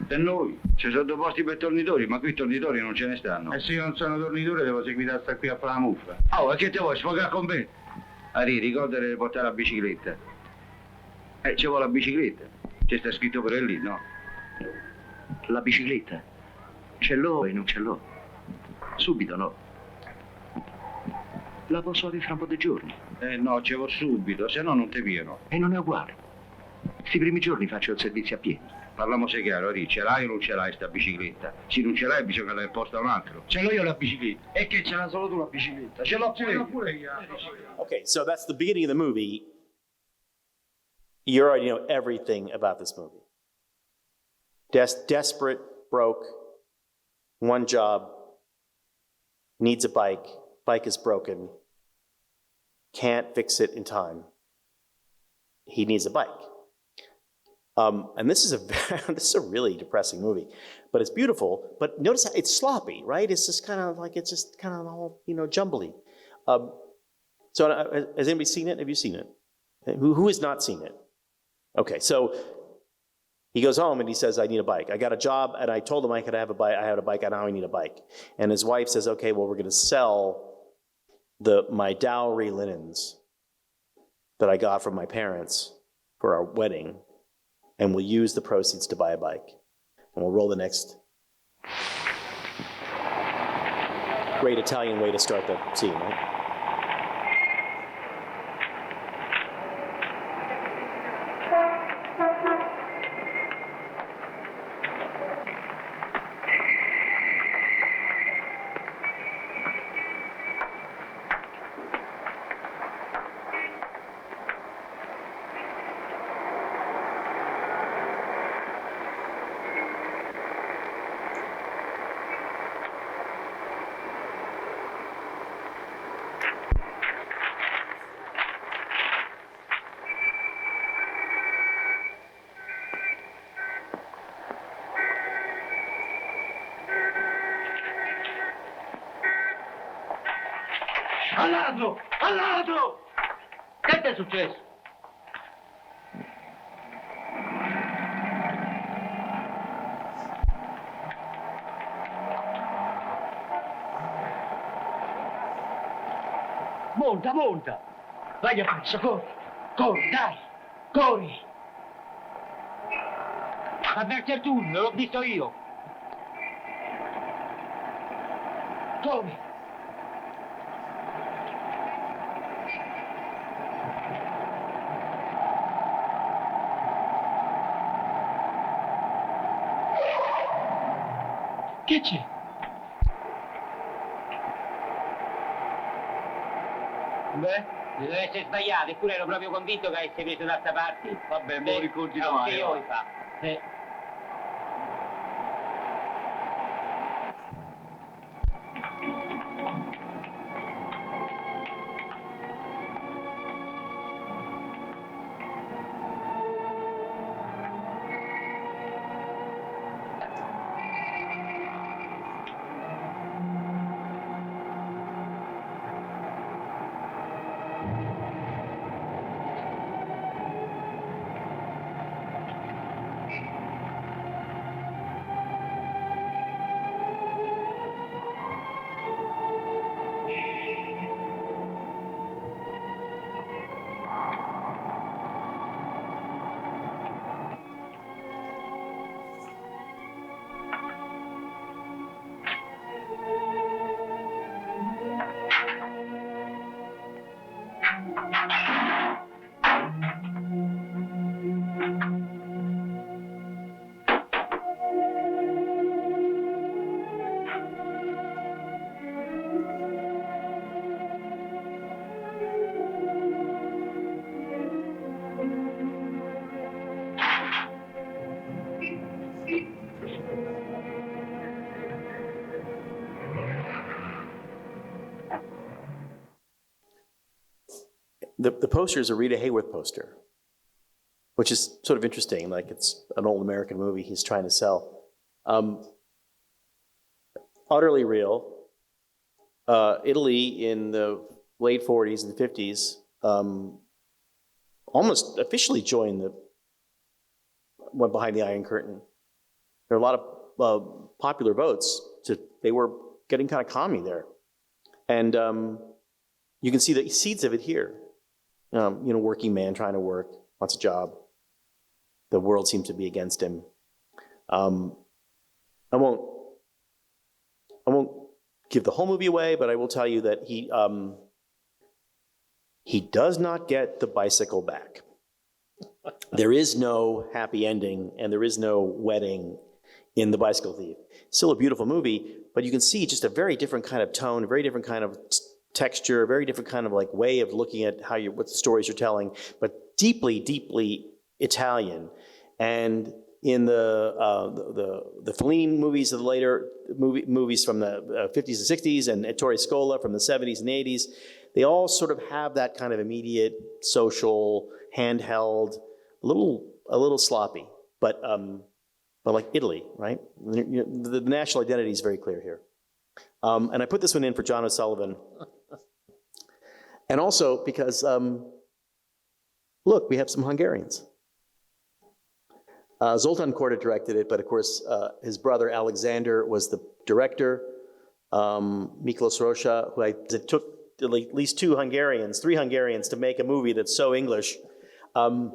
Per noi ci sono due posti per tornitori, ma qui tornitori non ce ne stanno. E se io non sono tornitore devo seguire a sta qui a fare la muffa. Oh, e che te vuoi sfogare con me? Ari, ricordati di portare la bicicletta. Ci vuole la bicicletta. C'è sta scritto pure lì, no? La bicicletta? Ce l'ho e non ce l'ho. Subito no. La posso avere fra un po' di giorni. No, ce l'ho subito, se no non te pieno. E non è uguale. Sti primi giorni faccio il servizio a piedi. Parliamo se chiaro, Ari, ce l'hai o non ce l'hai sta bicicletta? Se non ce l'hai bisogna dare posto a un altro. Ce l'ho io la bicicletta. E che ce l'ha solo tu la bicicletta? Ce l'ho pure io. Okay, so that's the beginning of the movie. You already know everything about this movie. Desperate, broke, one job, needs a bike is broken, can't fix it in time. He needs a bike. And this is a really depressing movie, but it's beautiful. But notice how it's sloppy, right? It's just kind of all, jumbly. So has anybody seen it? Have you seen it? Who has not seen it? Okay, so he goes home and he says, I need a bike. I got a job and I told him I could have a bike. I had a bike and now I need a bike. And his wife says, okay, well, we're going to sell my dowry linens that I got from my parents for our wedding. And we'll use the proceeds to buy a bike. And we'll roll the next great Italian way to start the scene, right? Al ladro! Al ladro! Che ti è successo? Monta, monta! Vai a pezzo, corri! Corri, dai! Corri! Avverti il turno, l'ho visto io! Corri! Che c'è? Beh, deve essere sbagliato, eppure ero proprio convinto che avesse preso da sta parte. Vabbè, mo ricordi domani. Che io fa. The poster is a Rita Hayworth poster, which is sort of interesting, like it's an old American movie he's trying to sell. Utterly real. Italy in the late 40s and 50s almost officially went behind the Iron Curtain. There are a lot of popular votes. They were getting kind of commie there. And you can see the seeds of it here. Working man trying to work, wants a job. The world seems to be against him. I won't give the whole movie away, but I will tell you that he does not get the bicycle back. There is no happy ending, and there is no wedding in The Bicycle Thief. Still a beautiful movie, but you can see just a very different kind of tone, a very different kind of texture, a very different kind of like way of looking at what the stories you're telling, but deeply, deeply Italian. And in the Fellini movies of the later movies from the 50s and 60s, and Ettore Scola from the 70s and 80s, they all sort of have that kind of immediate, social, handheld, a little sloppy, but like Italy, right? The national identity is very clear here. And I put this one in for John O'Sullivan. And also because, look, we have some Hungarians. Zoltán Korda directed it, but of course, his brother Alexander was the director. Miklos Rocha, it took at least three Hungarians to make a movie that's so English. But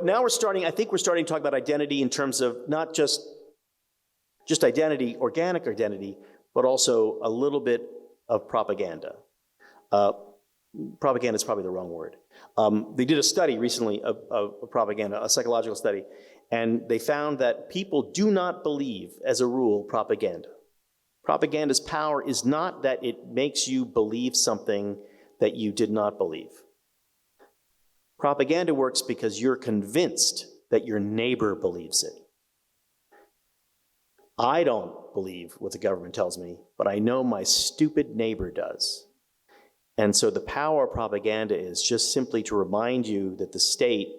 now I think we're starting to talk about identity in terms of not just identity, organic identity, but also a little bit of propaganda. Propaganda is probably the wrong word. They did a study recently of propaganda, a psychological study, and they found that people do not believe, as a rule, propaganda. Propaganda's power is not that it makes you believe something that you did not believe. Propaganda works because you're convinced that your neighbor believes it. I don't believe what the government tells me, but I know my stupid neighbor does. And so the power of propaganda is just simply to remind you that the state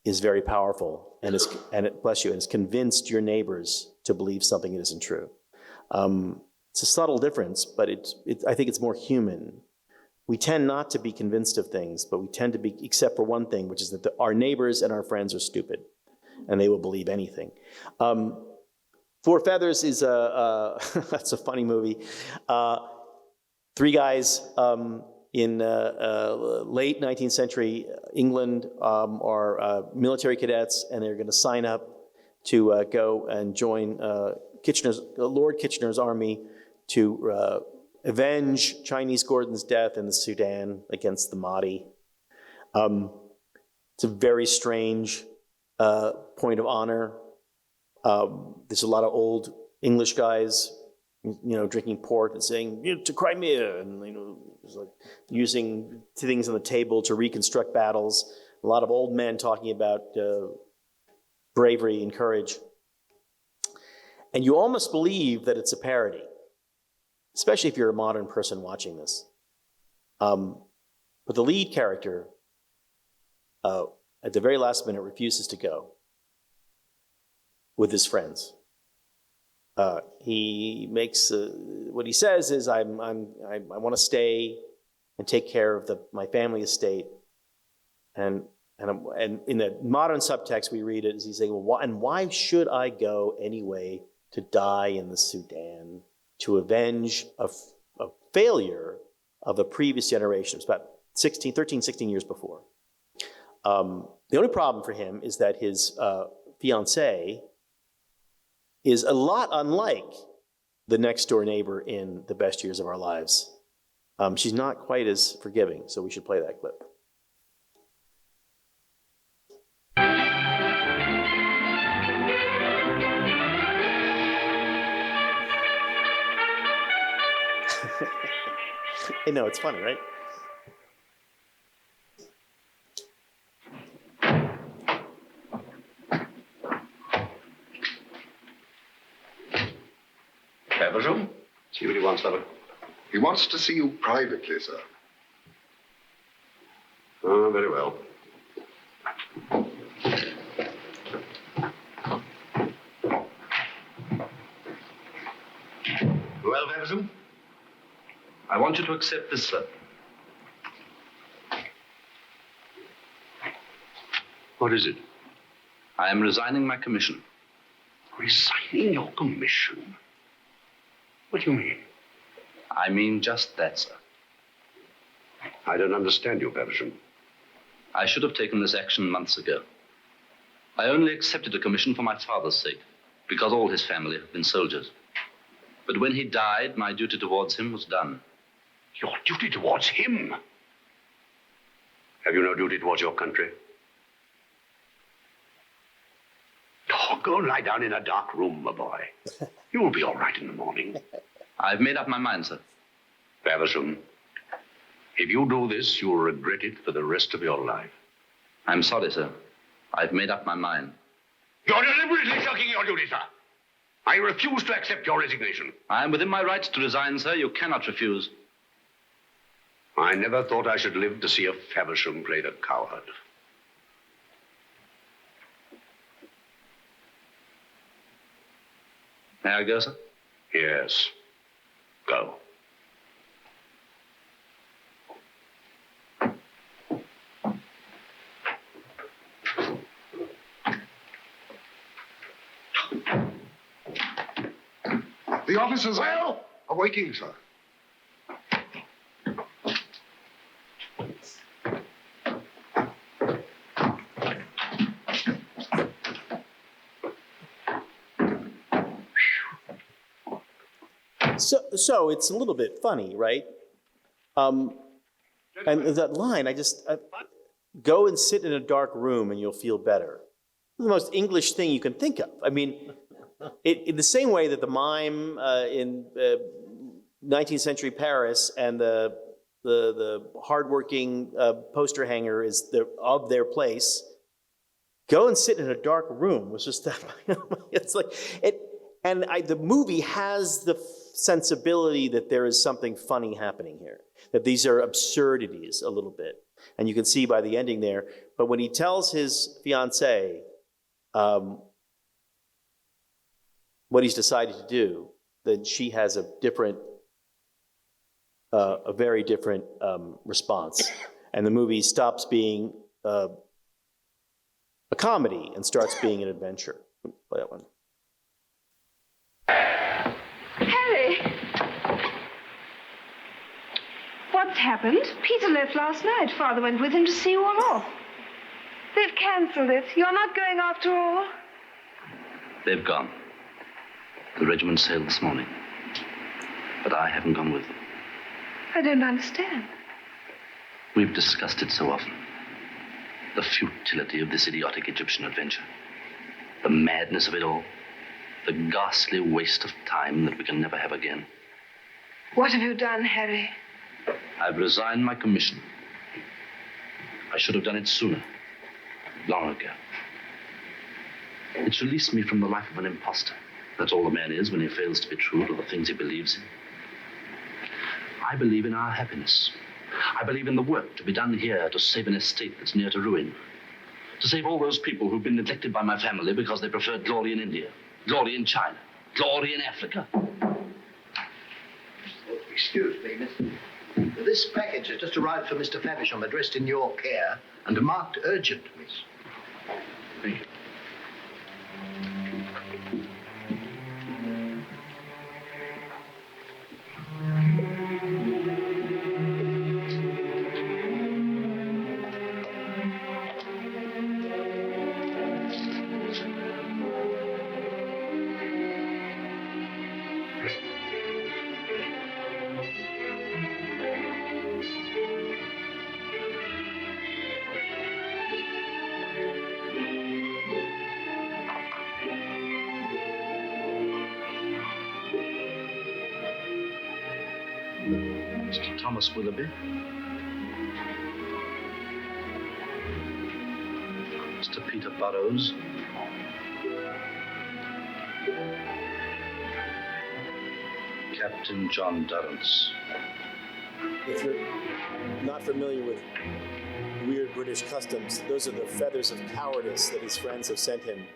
is very powerful and has convinced your neighbors to believe something that isn't true. It's a subtle difference, but I think it's more human. We tend not to be convinced of things, but we tend to be, except for one thing, which is that our neighbors and our friends are stupid, and they will believe anything. Four Feathers is that's a funny movie. Three guys in late 19th century England are military cadets, and they're going to sign up to go and join Lord Kitchener's army to avenge Chinese Gordon's death in the Sudan against the Mahdi. It's a very strange point of honor. There's a lot of old English guys drinking port and saying, to Crimea, and, just like using things on the table to reconstruct battles. A lot of old men talking about bravery and courage. And you almost believe that it's a parody, especially if you're a modern person watching this. But the lead character, at the very last minute, refuses to go with his friends. He makes what he says is, I want to stay and take care of my family estate. And in the modern subtext we read it as he's saying, why should I go anyway to die in the Sudan to avenge a failure of a previous generation? It was about 13, 16 years before. The only problem for him is that his fiancée is a lot unlike the next door neighbor in The Best Years of Our Lives. She's not quite as forgiving, so we should play that clip. I know, it's funny, right? Feversham? See what he wants, Fever. He wants to see you privately, sir. Oh, very well. Well, Feversham, I want you to accept this slip. What is it? I am resigning my commission. Resigning your commission? What do you mean? I mean just that, sir. I don't understand you, Feversham. I should have taken this action months ago. I only accepted a commission for my father's sake, because all his family have been soldiers. But when he died, my duty towards him was done. Your duty towards him? Have you no duty towards your country? Oh, go lie down in a dark room, my boy. You will be all right in the morning. I've made up my mind, sir. Feversham, if you do this, you will regret it for the rest of your life. I'm sorry, sir. I've made up my mind. You're deliberately shirking your duty, sir. I refuse to accept your resignation. I am within my rights to resign, sir. You cannot refuse. I never thought I should live to see a Feversham play the coward. May I go, sir? Yes. Go. The officers are waiting, sir. So it's a little bit funny, right? And that line, go and sit in a dark room and you'll feel better. The most English thing you can think of. I mean, in the same way that the mime in 19th century Paris and the hardworking poster hanger is of their place. Go and sit in a dark room was just that. It's like it, and the movie has the sensibility that there is something funny happening here. That these are absurdities a little bit, and you can see by the ending there. But when he tells his fiancée what he's decided to do, then she has a very different response. And the movie stops being a comedy and starts being an adventure. Play that one. Harry! What's happened? Peter left last night. Father went with him to see you all off. They've cancelled it. You're not going after all? They've gone. The regiment sailed this morning. But I haven't gone with them. I don't understand. We've discussed it so often. The futility of this idiotic Egyptian adventure. The madness of it all. The the ghastly waste of time that we can never have again. What have you done, Harry? I've resigned my commission. I should have done it sooner, long ago. It's released me from the life of an imposter. That's all a man is when he fails to be true to the things he believes in. I believe in our happiness. I believe in the work to be done here to save an estate that's near to ruin. To save all those people who've been neglected by my family because they preferred glory in India, glory in China, glory in Africa. Excuse me, miss. This package has just arrived for Mr. Faversham, addressed in your care and marked urgent, miss. Thank you. Mr. Thomas Willoughby. Mr. Peter Burrows. Captain John Durrance. If you're not familiar with weird British customs, those are the feathers of cowardice that his friends have sent him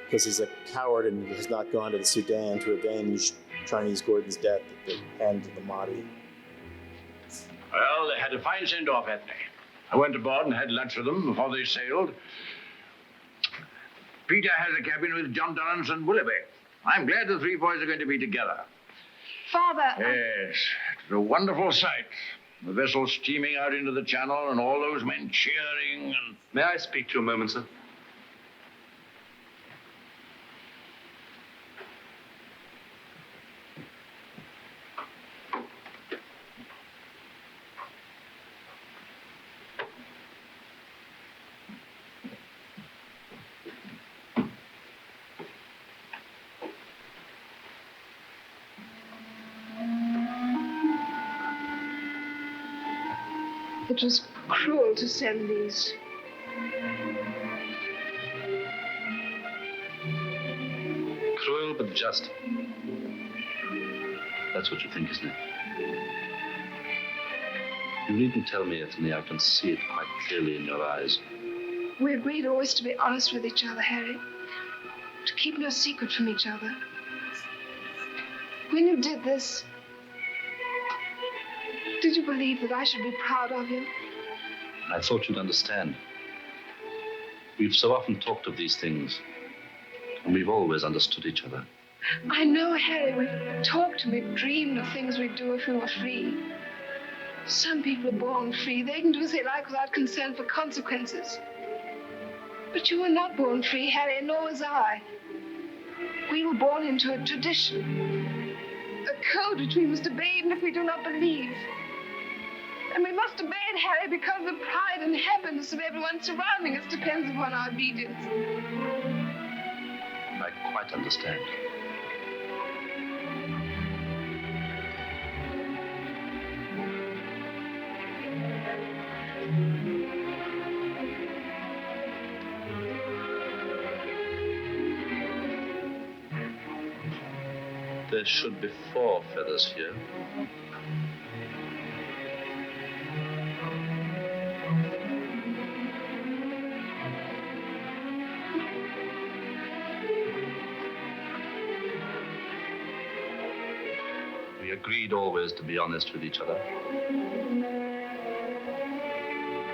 because he's a coward and has not gone to the Sudan to avenge Chinese Gordon's death at the hand of the Mahdi. Well, they had a fine send-off, hadn't they? I went aboard and had lunch with them before they sailed. Peter has a cabin with John Durrance and Willoughby. I'm glad the three boys are going to be together. Father... Yes, it was a wonderful sight. The vessel steaming out into the channel and all those men cheering and... May I speak to you a moment, sir? It was cruel to send these. Cruel but just. That's what you think, isn't it? You needn't tell me, Ethne. I can see it quite clearly in your eyes. We agreed always to be honest with each other, Harry. To keep no secret from each other. When you did this, did you believe that I should be proud of you? I thought you'd understand. We've so often talked of these things, and we've always understood each other. I know, Harry, we've talked and we've dreamed of things we'd do if we were free. Some people are born free. They can do as they like without concern for consequences. But you were not born free, Harry, nor was I. We were born into a tradition, a code which we must obey even if we do not believe. And we must obey it, Harry, because the pride and happiness of everyone surrounding us depends upon our obedience. I quite understand. There should be 4 feathers here. We agreed always to be honest with each other.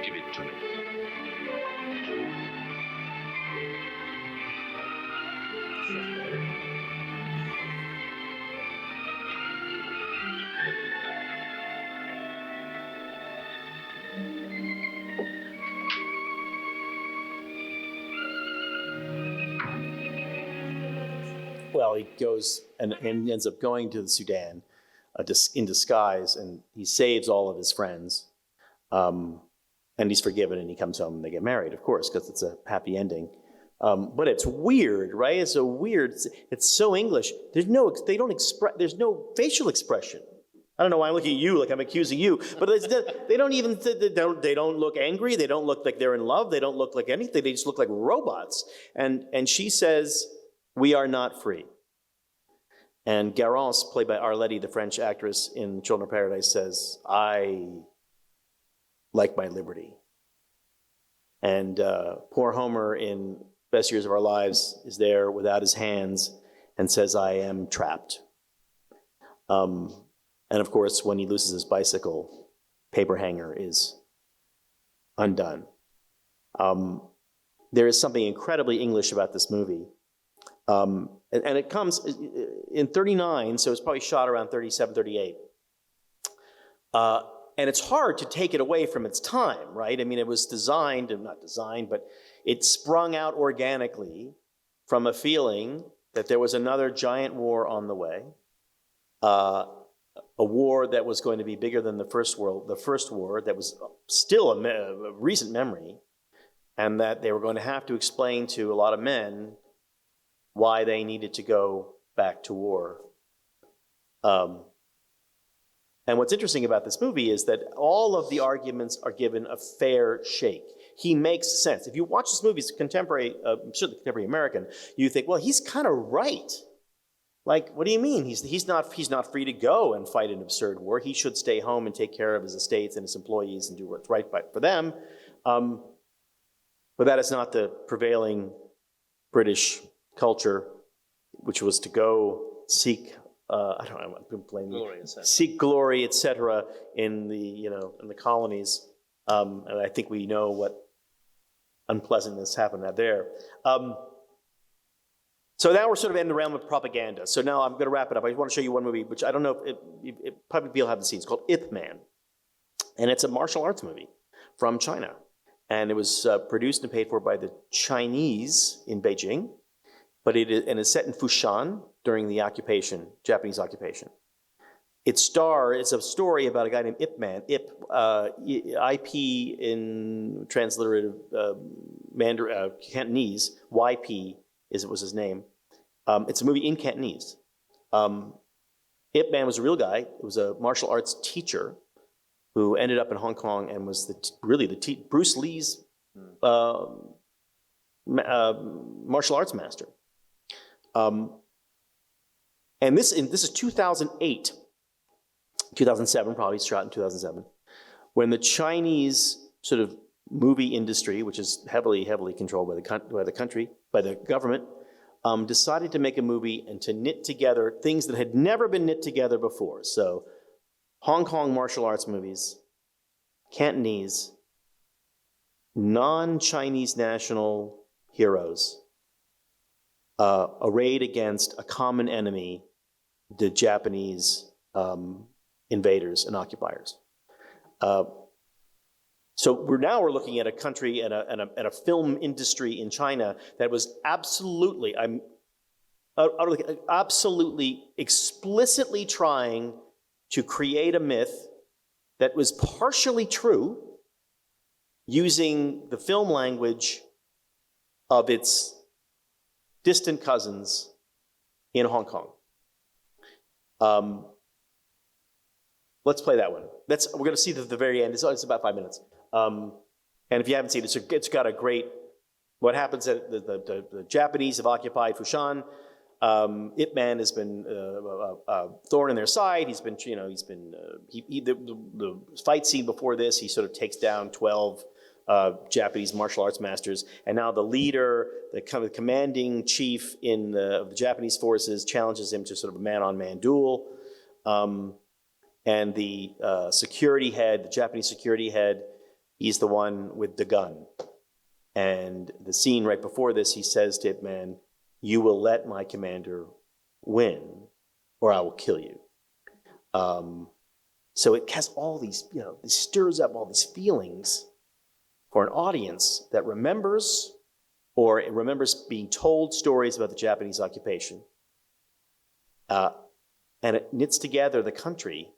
Give it to me. Well, he goes and ends up going to the Sudan in disguise, and he saves all of his friends. And he's forgiven, and he comes home, and they get married, of course, because it's a happy ending. But it's weird, right? It's so weird. It's so English. There's no facial expression. I don't know why I'm looking at you like I'm accusing you, but they don't look angry. They don't look like they're in love. They don't look like anything. They just look like robots. And she says, "We are not free." And Garance, played by Arletty, the French actress in Children of Paradise, says, "I like my liberty." And poor Homer in Best Years of Our Lives is there without his hands and says, "I am trapped." And of course, when he loses his bicycle, paper hanger is undone. There is something incredibly English about this movie. And it comes in 39, so it's probably shot around 37, 38. And it's hard to take it away from its time, right? I mean, it was not designed, but it sprung out organically from a feeling that there was another giant war on the way, a war that was going to be bigger than the first war that was still a recent memory, and that they were going to have to explain to a lot of men why they needed to go back to war. And what's interesting about this movie is that all of the arguments are given a fair shake. He makes sense. If you watch this movie, it's contemporary, certainly contemporary American, you think, well, he's kind of right. Like, what do you mean? He's not free to go and fight an absurd war. He should stay home and take care of his estates and his employees and do what's right for them. But that is not the prevailing British culture, which was to go seek seek glory, etc., in the colonies. And I think we know what unpleasantness happened out there. So now we're sort of in the realm of propaganda. So now I'm going to wrap it up. I want to show you one movie, which I don't know if probably people haven't seen. It's called Ip Man. And it's a martial arts movie from China. And it was produced and paid for by the Chinese in Beijing. But it's set in Fushan during the Japanese occupation. It's a story about a guy named Ip Man. IP in transliterative Cantonese, YP was his name. It's a movie in Cantonese. Ip Man was a real guy. It was a martial arts teacher who ended up in Hong Kong and was Bruce Lee's martial arts master. And this is 2008, 2007, probably shot in 2007, when the Chinese sort of movie industry, which is heavily controlled by the government, decided to make a movie and to knit together things that had never been knit together before. So Hong Kong martial arts movies, Cantonese, non-Chinese national heroes, arrayed against a common enemy, the Japanese invaders and occupiers. So we're looking at a country and a film industry in China that was absolutely explicitly trying to create a myth that was partially true, using the film language of its distant cousins in Hong Kong. Let's play that one. We're going to see the very end. It's about 5 minutes. And if you haven't seen it, it's got a great. What happens at the Japanese have occupied Fushan. Ip Man has been a thorn in their side. The fight scene before this, he sort of takes down 12 Japanese martial arts masters, and now the leader, the kind of commanding chief of the Japanese forces, challenges him to sort of a man-on-man duel. And the security head, the Japanese security head, he's the one with the gun. And the scene right before this, he says to Ip Man, "You will let my commander win, or I will kill you." So it has all these, it stirs up all these feelings for an audience that remembers, or it remembers being told stories about the Japanese occupation. And it knits together the country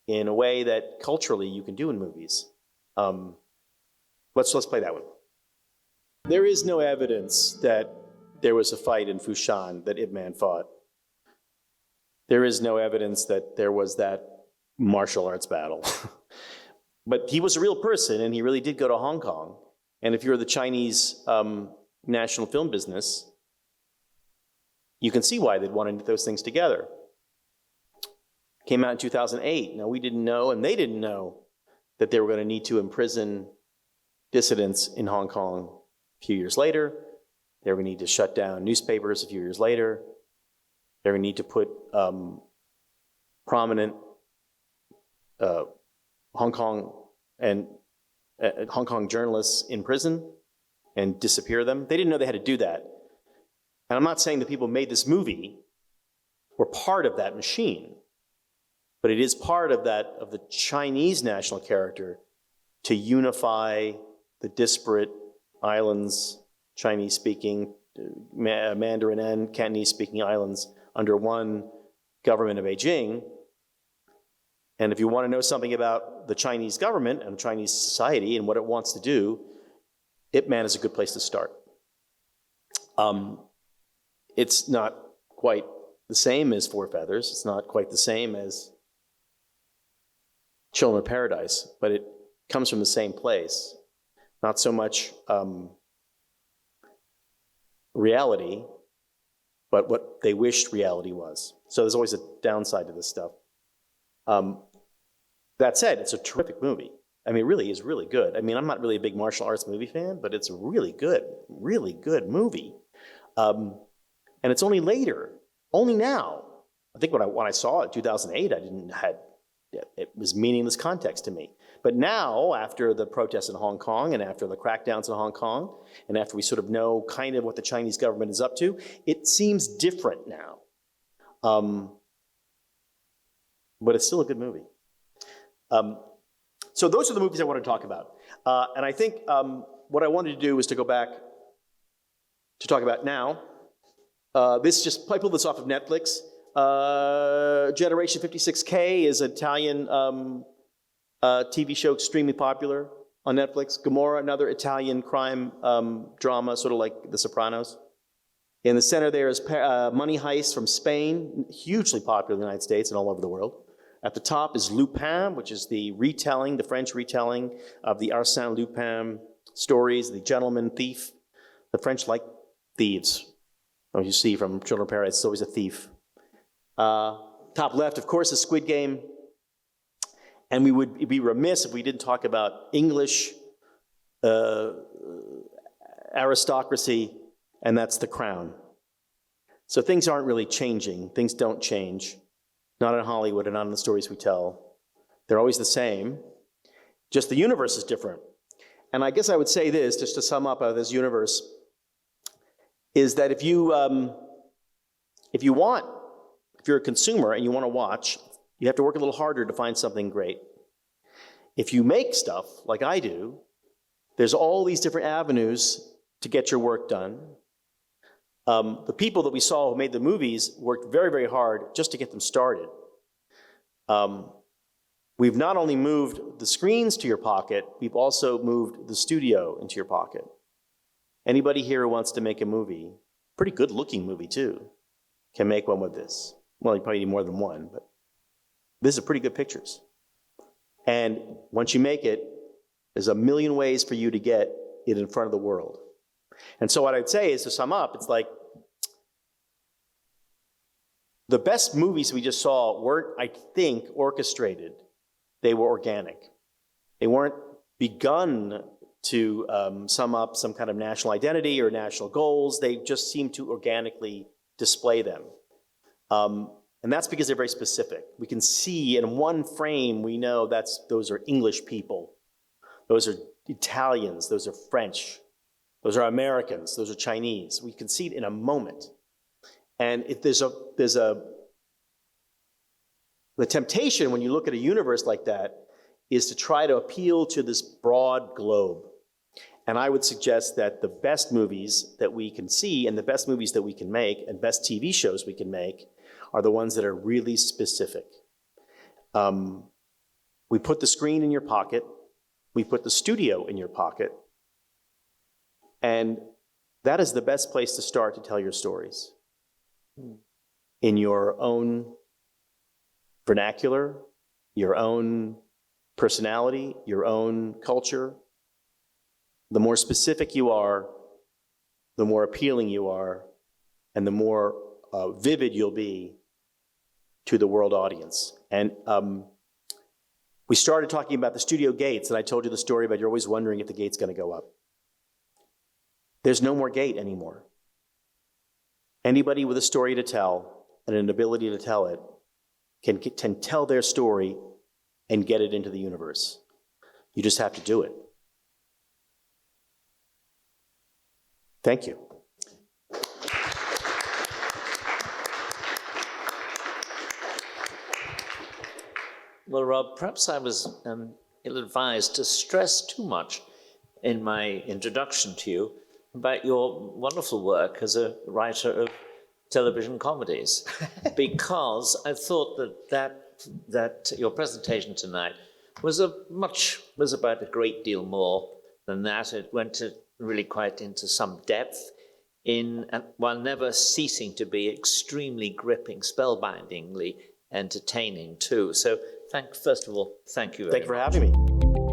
in a way that culturally you can do in movies. Let's play that one. There is no evidence that there was a fight in Fushan that Ip Man fought. There is no evidence that there was that martial arts battle. But he was a real person, and he really did go to Hong Kong. And if you're the Chinese national film business, you can see why they'd want to knit those things together. Came out in 2008. Now, we didn't know, and they didn't know, that they were going to need to imprison dissidents in Hong Kong a few years later. They were going to need to shut down newspapers a few years later. They were going to need to put prominent Hong Kong journalists in prison and disappear them. They didn't know they had to do that. And I'm not saying the people who made this movie were part of that machine, but it is part of the Chinese national character to unify the disparate islands, Chinese-speaking, Mandarin and Cantonese-speaking islands under one government of Beijing. And if you want to know something about the Chinese government and Chinese society and what it wants to do, Ip Man is a good place to start. It's not quite the same as Four Feathers. It's not quite the same as Children of Paradise, but it comes from the same place. Not so much reality, but what they wished reality was. So there's always a downside to this stuff. That said, it's a terrific movie. I mean, it really is really good. I mean, I'm not really a big martial arts movie fan, but it's a really good movie. And it's only later, only now. I think when I saw it in 2008, it was meaningless context to me. But now, after the protests in Hong Kong and after the crackdowns in Hong Kong, and after we sort of know kind of what the Chinese government is up to, it seems different now. But it's still a good movie. So those are the movies I want to talk about. And I think what I wanted to do was to go back to talk about now. I pulled this off of Netflix. Generation 56K is an Italian TV show, extremely popular on Netflix. Gomorrah, another Italian crime drama, sort of like The Sopranos. In the center there is Money Heist from Spain, hugely popular in the United States and all over the world. At the top is Lupin, which is the French retelling of the Arsène Lupin stories, the gentleman thief. The French like thieves. As you see from Children of Paradise, it's always a thief. Top left, of course, is Squid Game. And we would be remiss if we didn't talk about English aristocracy, and that's The Crown. So things aren't really changing. Things don't change. Not in Hollywood and not in the stories we tell. They're always the same. Just the universe is different. And I guess I would say this, just to sum up this universe, is that if you're a consumer and you want to watch, you have to work a little harder to find something great. If you make stuff, like I do, there's all these different avenues to get your work done. The people that we saw who made the movies worked very, very hard just to get them started. We've not only moved the screens to your pocket, we've also moved the studio into your pocket. Anybody here who wants to make a movie, pretty good looking movie too, can make one with this. Well, you probably need more than one, but this is pretty good pictures. And once you make it, there's a million ways for you to get it in front of the world. And so what I'd say is, to sum up, it's like the best movies we just saw weren't, I think, orchestrated. They were organic. They weren't begun to sum up some kind of national identity or national goals. They just seemed to organically display them. And that's because they're very specific. We can see in one frame, we know those are English people. Those are Italians. Those are French. Those are Americans. Those are Chinese. We can see it in a moment. And if the temptation when you look at a universe like that is to try to appeal to this broad globe. And I would suggest that the best movies that we can see and the best movies that we can make and best TV shows we can make are the ones that are really specific. We put the screen in your pocket. We put the studio in your pocket. And that is the best place to start to tell your stories. In your own vernacular, your own personality, your own culture. The more specific you are, the more appealing you are, and the more vivid you'll be to the world audience. And we started talking about the studio gates, and I told you the story about you're always wondering if the gate's going to go up. There's no more gate anymore. Anybody with a story to tell and an ability to tell it can tell their story and get it into the universe. You just have to do it. Thank you. Well, Rob, perhaps I was ill-advised to stress too much in my introduction to you about your wonderful work as a writer of television comedies, because I thought that your presentation tonight was about a great deal more than that. It went really quite into some depth while never ceasing to be extremely gripping, spellbindingly entertaining too. So first of all, thank you very much. Thank you for having me.